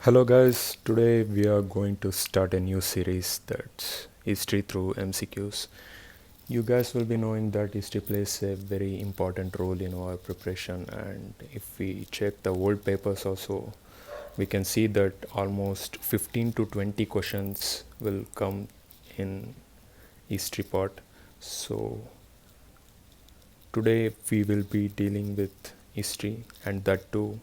Hello guys, today we are going to start a new series that's history through MCQs. You guys will be knowing that history plays a very important role in our preparation, and if we check the old papers also, we can see that almost 15 to 20 questions will come in history part. So today we will be dealing with history, and that too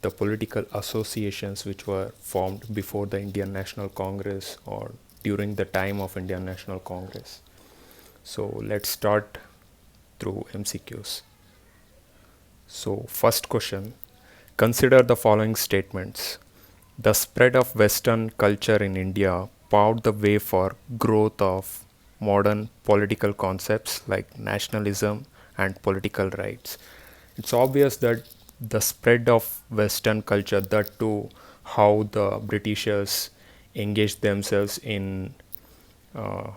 the political associations which were formed before the Indian National Congress or during the time of Indian National Congress. So let's start through MCQs. So first question, consider the following statements. The spread of Western culture in India paved the way for growth of modern political concepts like nationalism and political rights. It's obvious that the spread of Western culture, that too, how the Britishers engaged themselves in uh,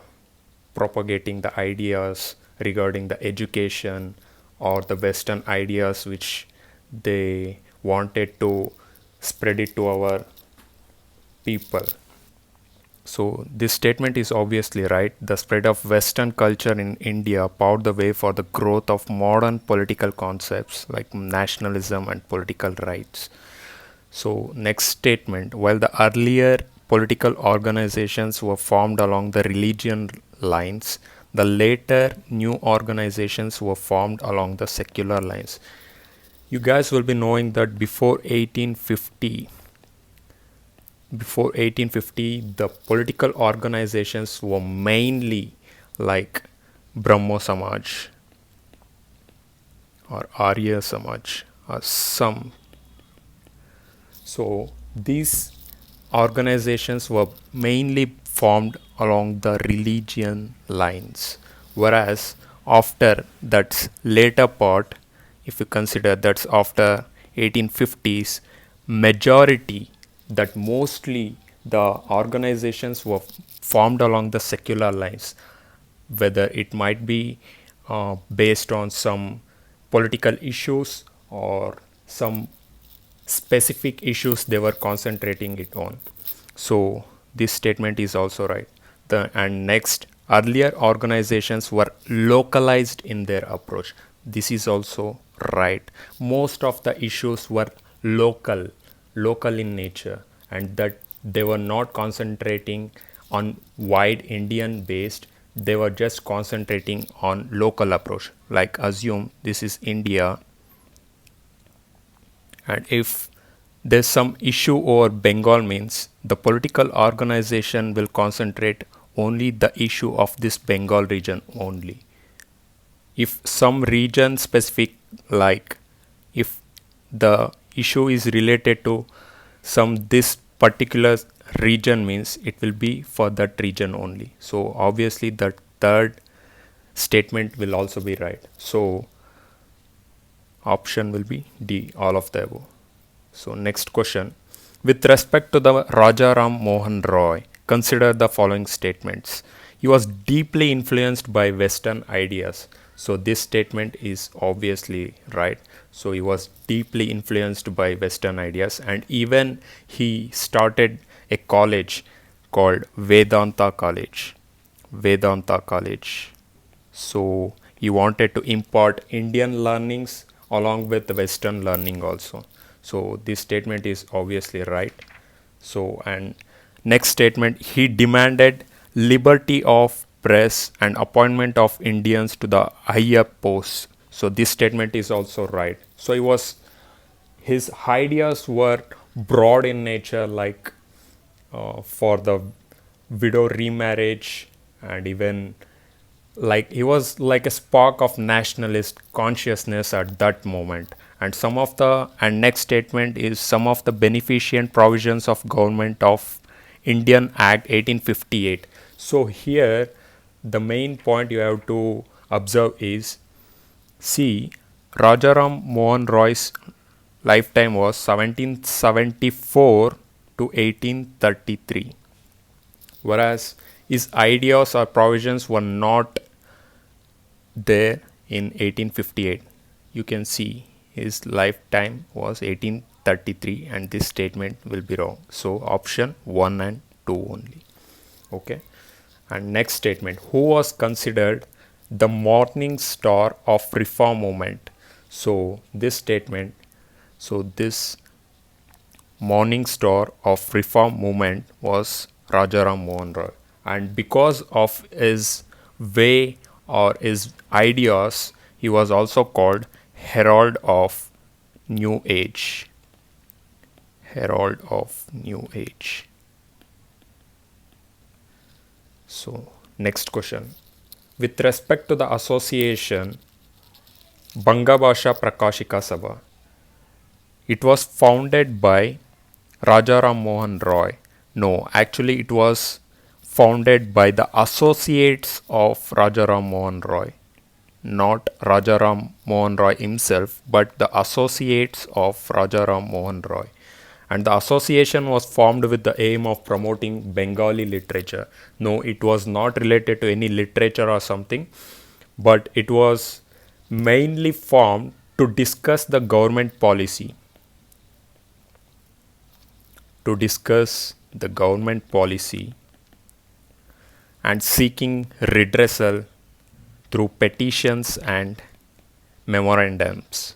propagating the ideas regarding the education or the Western ideas which they wanted to spread it to our people. So, this statement is obviously right. The spread of Western culture in India paved the way for the growth of modern political concepts like nationalism and political rights. So, next statement, while the earlier political organizations were formed along the religion lines, the later new organizations were formed along the secular lines. You guys will be knowing that before 1850 the political organizations were mainly like Brahmo Samaj or Arya Samaj or some. So these organizations were mainly formed along the religion lines, whereas after that later part, if you consider that's after 1850s, majority, that mostly the organizations were formed along the secular lines, whether it might be based on some political issues or some specific issues they were concentrating it on. So this statement is also right. And next, earlier organizations were localized in their approach. This is also right. Most of the issues were local in nature, and that they were not concentrating on wide Indian based. They were just concentrating on local approach. Like assume this is India, and if there's some issue over Bengal, means the political organization will concentrate only the issue of this Bengal region only. If some region specific, like if the issue is related to some this particular region, means it will be for that region only. So obviously the third statement will also be right. So option will be D, all of the above. So next question. With respect to the Raja Ram Mohan Roy, consider the following statements. He was deeply influenced by Western ideas. So this statement is obviously right. So he was deeply influenced by Western ideas, and even he started a college called Vedanta College. Vedanta College. So he wanted to impart Indian learnings along with the Western learning also. So this statement is obviously right. So, and next statement, he demanded liberty of press and appointment of Indians to the higher posts. So this statement is also right. So his ideas were broad in nature, like for the widow remarriage, and even like he was like a spark of nationalist consciousness at that moment. And some of the and next statement is some of the beneficent provisions of government of Indian Act 1858. So here the main point you have to observe is, see, Rajaram Mohan Roy's lifetime was 1774 to 1833, whereas his ideas or provisions were not there in 1858. You can see his lifetime was 1833, and this statement will be wrong. So option 1 and 2 only. Okay. And next statement, who was considered the morning star of reform movement? So this morning star of reform movement was Rajaram Mohan Roy, and because of his way or his ideas, he was also called Herald of New Age. Herald of New Age. So next question, with respect to the association Bangabhasha Prakashika Sabha, it was founded by Rajaram Mohan Roy. No, actually, it was founded by the associates of Rajaram Mohan Roy. Not Rajaram Mohan Roy himself, but the associates of Rajaram Mohan Roy. And the association was formed with the aim of promoting Bengali literature. No, it was not related to any literature or something, but it was mainly formed to discuss the government policy. To discuss the government policy and seeking redressal through petitions and memorandums.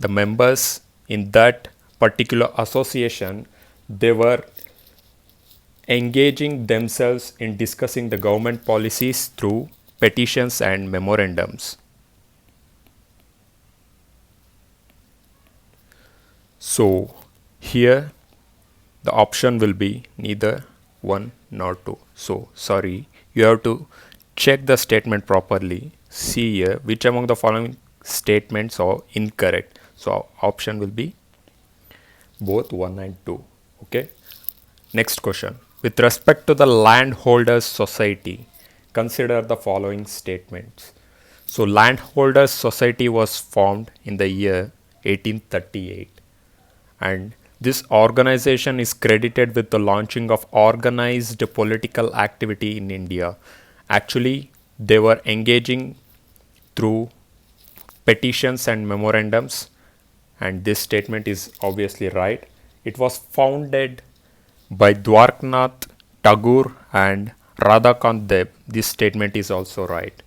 The members in that particular association, they were engaging themselves in discussing the government policies through petitions and memorandums. So here the option will be neither 1 nor 2. So sorry, you have to check the statement properly. See here which among the following statements are incorrect. So option will be both 1 and 2. Okay. Next question. With respect to the Landholders Society, consider the following statements. So Landholders Society was formed in the year 1838, and this organization is credited with the launching of organized political activity in India. Actually, they were engaging through petitions and memorandums, and this statement is obviously right. It was founded by Dwarkanath Tagore and Radhakant Deb. This statement is also right.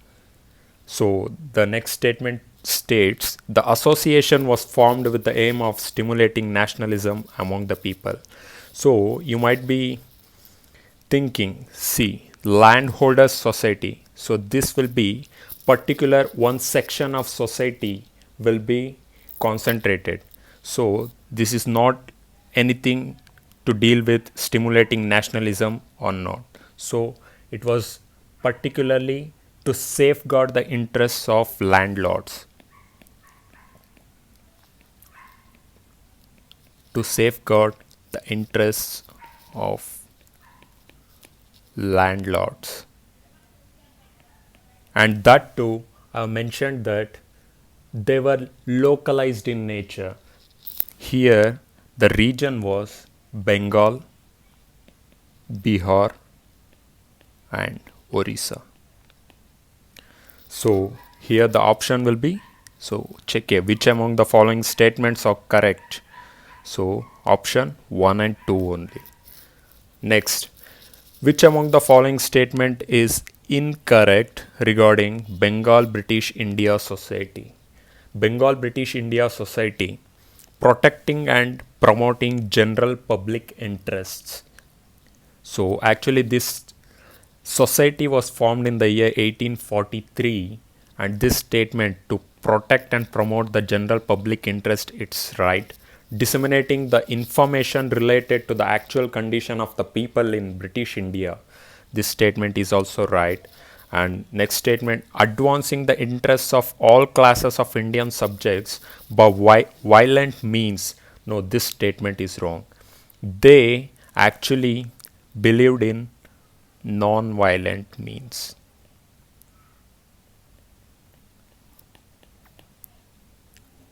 So the next statement states the association was formed with the aim of stimulating nationalism among the people. So you might be thinking, see, Landholders Society. So this will be particular one section of society will be concentrated. So this is not anything to deal with stimulating nationalism or not. So it was particularly to safeguard the interests of landlords. To safeguard the interests of landlords. And that too, I mentioned that they were localized in nature. Here, the region was Bengal, Bihar, and Orissa. So here the option will be, so check here which among the following statements are correct. So option 1 and 2 only. Next, which among the following statement is incorrect regarding Bengal British India Society? Bengal British India Society, protecting and promoting general public interests. So actually this society was formed in the year 1843, and this statement, to protect and promote the general public interest, it's right. Disseminating the information related to the actual condition of the people in British India, this statement is also right. And next statement, advancing the interests of all classes of Indian subjects by violent means. No, this statement is wrong. They actually believed in non-violent means.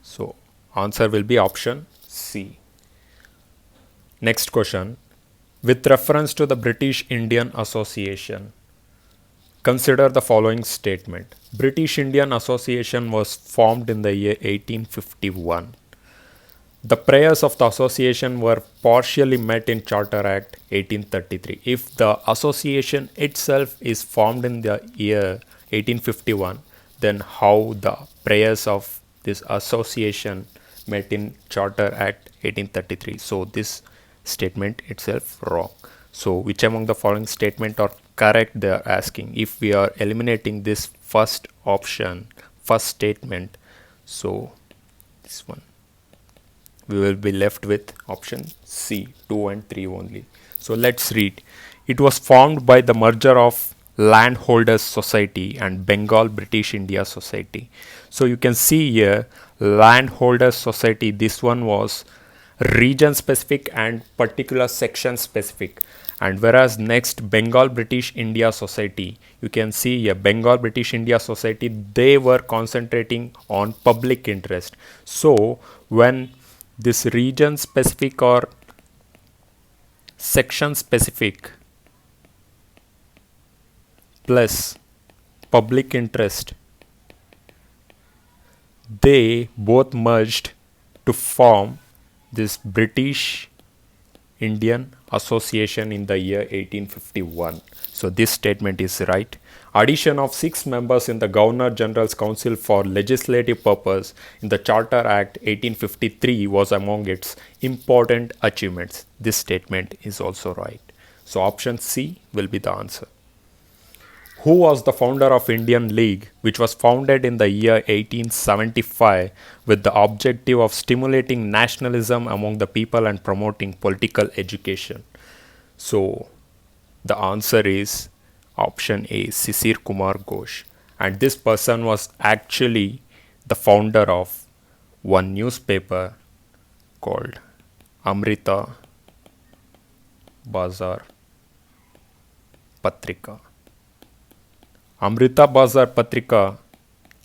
So answer will be option C. Next question, with reference to the British Indian Association, Consider the following statement. British Indian Association was formed in the year 1851. The prayers of the association were partially met in Charter Act 1833. If the association itself is formed in the year 1851, then how the prayers of this association met in Charter Act 1833? So this statement itself wrong. So which among the following statement are correct, they are asking. If we are eliminating this first option, first statement, so this one, we will be left with option C, 2 and 3 only. So let's read. It was formed by the merger of Landholders Society and Bengal British India Society. So you can see here Landholders Society, this one was region specific and particular section specific, and whereas next Bengal British India Society, you can see here Bengal British India Society, they were concentrating on public interest. So when this region specific or section specific plus public interest, they both merged to form this British Indian Association in the year 1851. So this statement is right. Addition of 6 members in the Governor General's Council for legislative purpose in the Charter Act 1853 was among its important achievements. This statement is also right. So option C will be the answer. Who was the founder of Indian League, which was founded in the year 1875 with the objective of stimulating nationalism among the people and promoting political education? So the answer is option A, Sisir Kumar Ghosh. And this person was actually the founder of one newspaper called Amrita Bazar Patrika. Amrita Bazar Patrika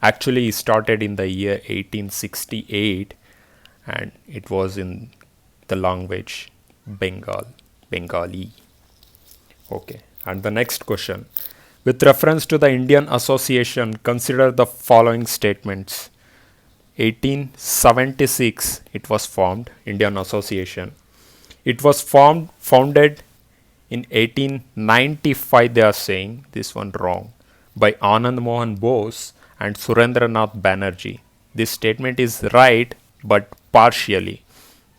actually started in the year 1868, and it was in the language Bengali. Okay, and the next question. With reference to the Indian Association, consider the following statements. 1876 it was formed, Indian Association. It was founded in 1895, they are saying, this one wrong, by Anand Mohan Bose and Surendranath Banerjee. This statement is right, but partially.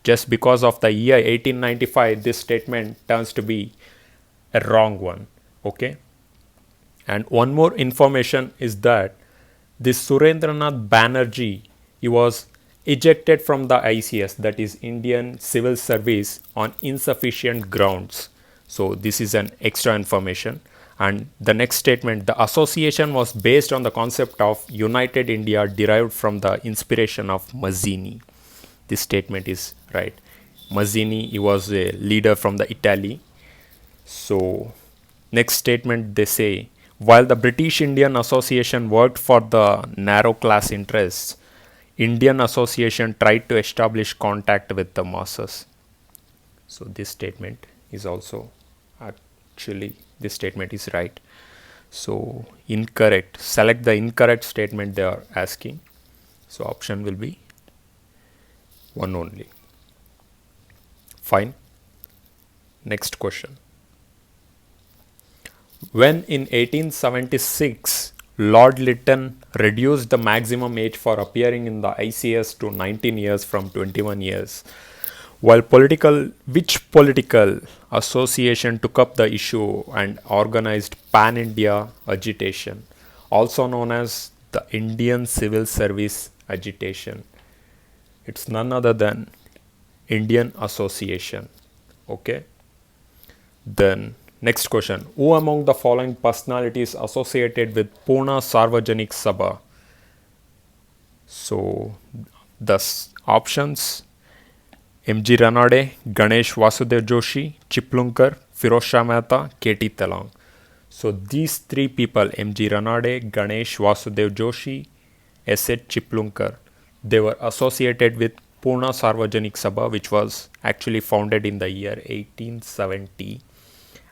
Just because of the year 1895, this statement turns to be a wrong one. Okay. And one more information is that this Surendranath Banerjee, he was ejected from the ICS, that is Indian Civil Service, on insufficient grounds. So this is an extra information. And the next statement, the association was based on the concept of United India derived from the inspiration of Mazzini. This statement is right. Mazzini, he was a leader from the Italy. So next statement, they say, while the British Indian Association worked for the narrow class interests, Indian Association tried to establish contact with the masses. So this statement is also actually, this statement is right. So incorrect. Select the incorrect statement they are asking. So option will be one only. Fine. Next question. When in 1876 Lord Lytton reduced the maximum age for appearing in the ICS to 19 years from 21 years, which political association took up the issue and organized Pan-India agitation, also known as the Indian Civil Service agitation? It's none other than Indian Association. Okay. Then next question. Who among the following personalities associated with Pune Sarvajanik Sabha? So the options: M.G. Ranade, Ganesh Vasudev Joshi, Chiplunkar, Firoz Shah Mehta, K.T. Telang. So these three people, M.G. Ranade, Ganesh Vasudev Joshi, S.H. Chiplunkar, they were associated with Pune Sarvajanik Sabha, which was actually founded in the year 1870.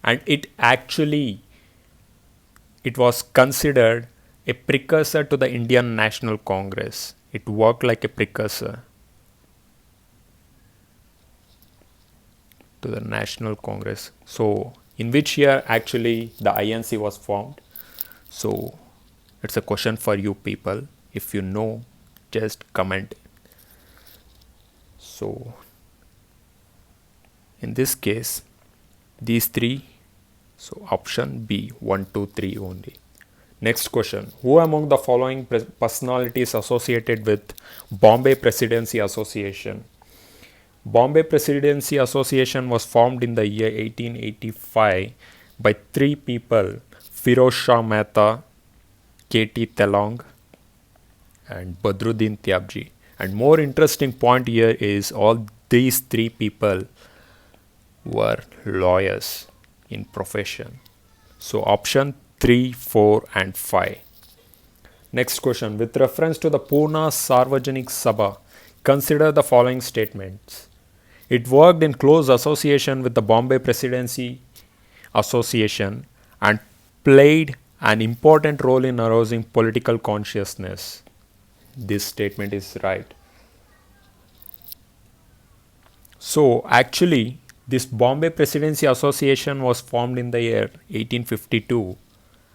And it actually it was considered a precursor to the Indian National Congress. It worked like a precursor to the National Congress. So, in which year actually the INC was formed? So, it's a question for you people. If you know, just comment. So, in this case, these three, so option B, 1, 2, 3 only. Next question. Who among the following personalities associated with Bombay Presidency Association? Bombay Presidency Association was formed in the year 1885 by three people, Firoz Shah Mehta, K.T. Telong, and Badruddin Tyabji. And more interesting point here is all these three people were lawyers in profession. So option 3, 4 and 5. Next question. With reference to the Pune Sarvajanik Sabha, consider the following statements. It worked in close association with the Bombay Presidency Association and played an important role in arousing political consciousness. This statement is right. So actually, this Bombay Presidency Association was formed in the year 1852,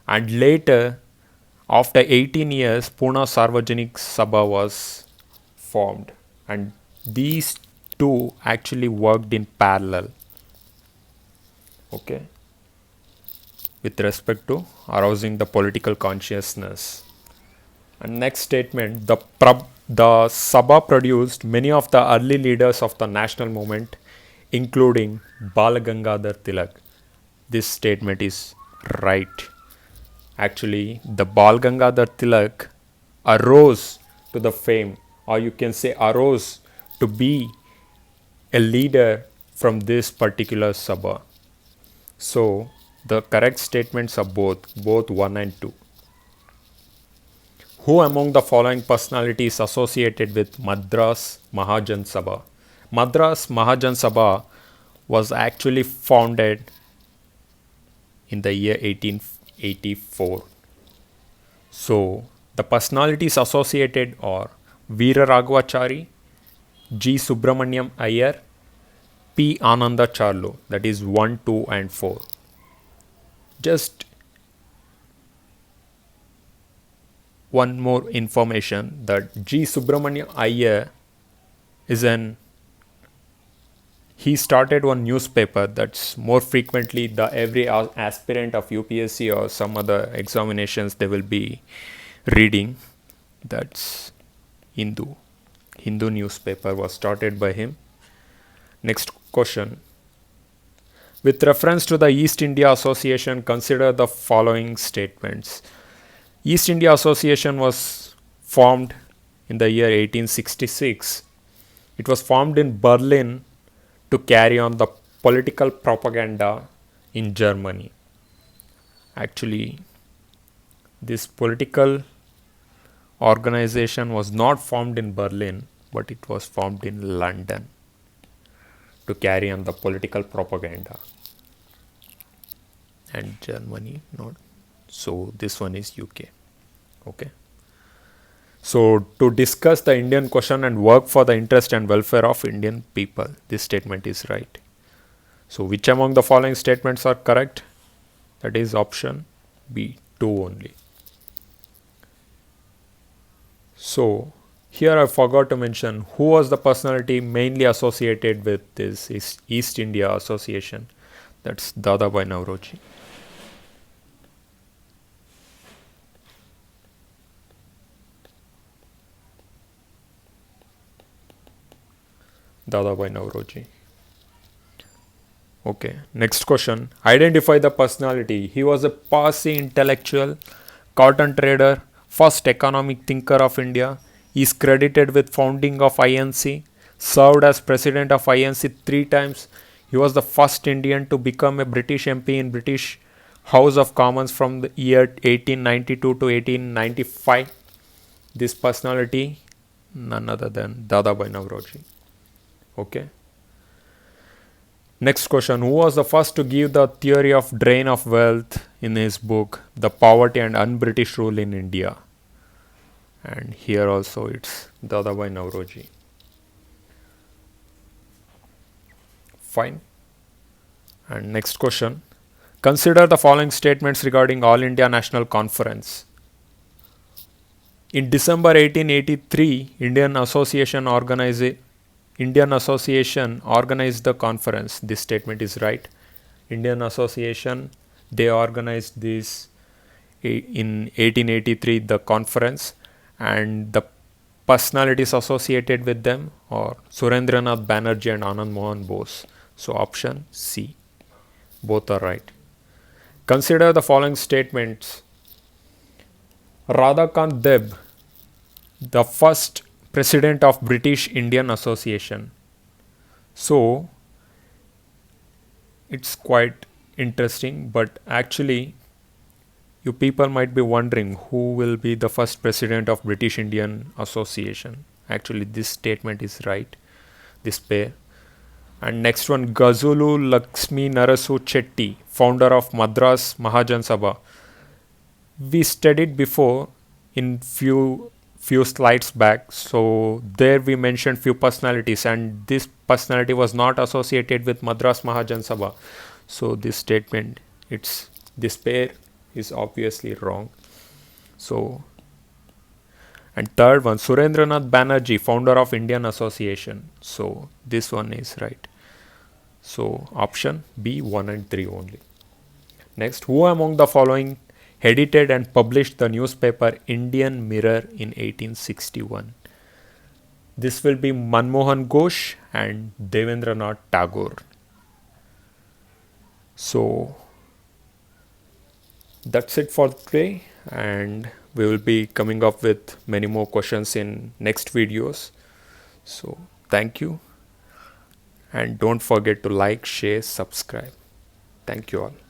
and later, after 18 years, Pune Sarvajanik Sabha was formed, and these two actually worked in parallel. Okay, with respect to arousing the political consciousness. And next statement, the Sabha produced many of the early leaders of the national movement, including Bal Gangadhar Tilak. This statement is right. Actually, the Bal Gangadhar Tilak arose to the fame, or you can say arose to be a leader from this particular Sabha. So, the correct statements are both 1 and 2. Who among the following personalities associated with Madras Mahajan Sabha? Madras Mahajan Sabha was actually founded in the year 1884. So, the personalities associated are Veera Raghvachari, G. Subramaniam Iyer, P. Ananda Charlu, that is 1, 2 and 4. Just one more information that G. Subramaniam Iyer he started one newspaper that's more frequently the every aspirant of UPSC or some other examinations they will be reading. That's Hindu newspaper was started by him. Next question. With reference to the East India Association, consider the following statements. East India Association was formed in the year 1866. It was formed in Berlin to carry on the political propaganda in Germany. Actually, this political organization was not formed in Berlin, but it was formed in London to carry on the political propaganda. And Germany, not. So this one is UK. Okay. So to discuss the Indian question and work for the interest and welfare of Indian people, this statement is right. So which among the following statements are correct? That is option B, 2 only. So here I forgot to mention who was the personality mainly associated with this East India Association. That's Dadabhai Naoroji. Dadabhai Naoroji. Okay, next question. Identify the personality. He was a Parsi intellectual, cotton trader, first economic thinker of India. He is credited with founding of INC, served as president of INC 3 times. He was the first Indian to become a British MP in British House of Commons from the year 1892 to 1895. This personality, none other than Dadabhai Naoroji. Okay. Next question. Who was the first to give the theory of drain of wealth in his book The Poverty and Un-British Rule in India. And here also it's Dadabhai Nauroji. Fine. And next question. Consider the following statements regarding All India National Conference. In December 1883, Indian Association organized the conference. This statement is right. Indian Association, they organized this in 1883, the conference, and the personalities associated with them are Surendranath Banerjee and Anand Mohan Bose. So option C. Both are right. Consider the following statements. Radhakant Deb, the first president of British Indian Association. So it's quite interesting, but actually you people might be wondering who will be the first president of British Indian Association. Actually this statement is right, this pair. And next one, Gazulu Lakshmi Narasu Chetty, founder of Madras Mahajan Sabha. We studied before in few slides back, so there we mentioned few personalities, and this personality was not associated with Madras Mahajan Sabha. So this statement, this pair is obviously wrong. So, and third one, Surendranath Banerjee, founder of Indian Association. So this one is right. So option B, 1 and 3 only. Next, who among the following edited and published the newspaper Indian Mirror in 1861? This will be Manmohan Ghosh and Devendranath Tagore. So that's it for today, and we will be coming up with many more questions in next videos. So thank you, and don't forget to like, share, subscribe. Thank you all.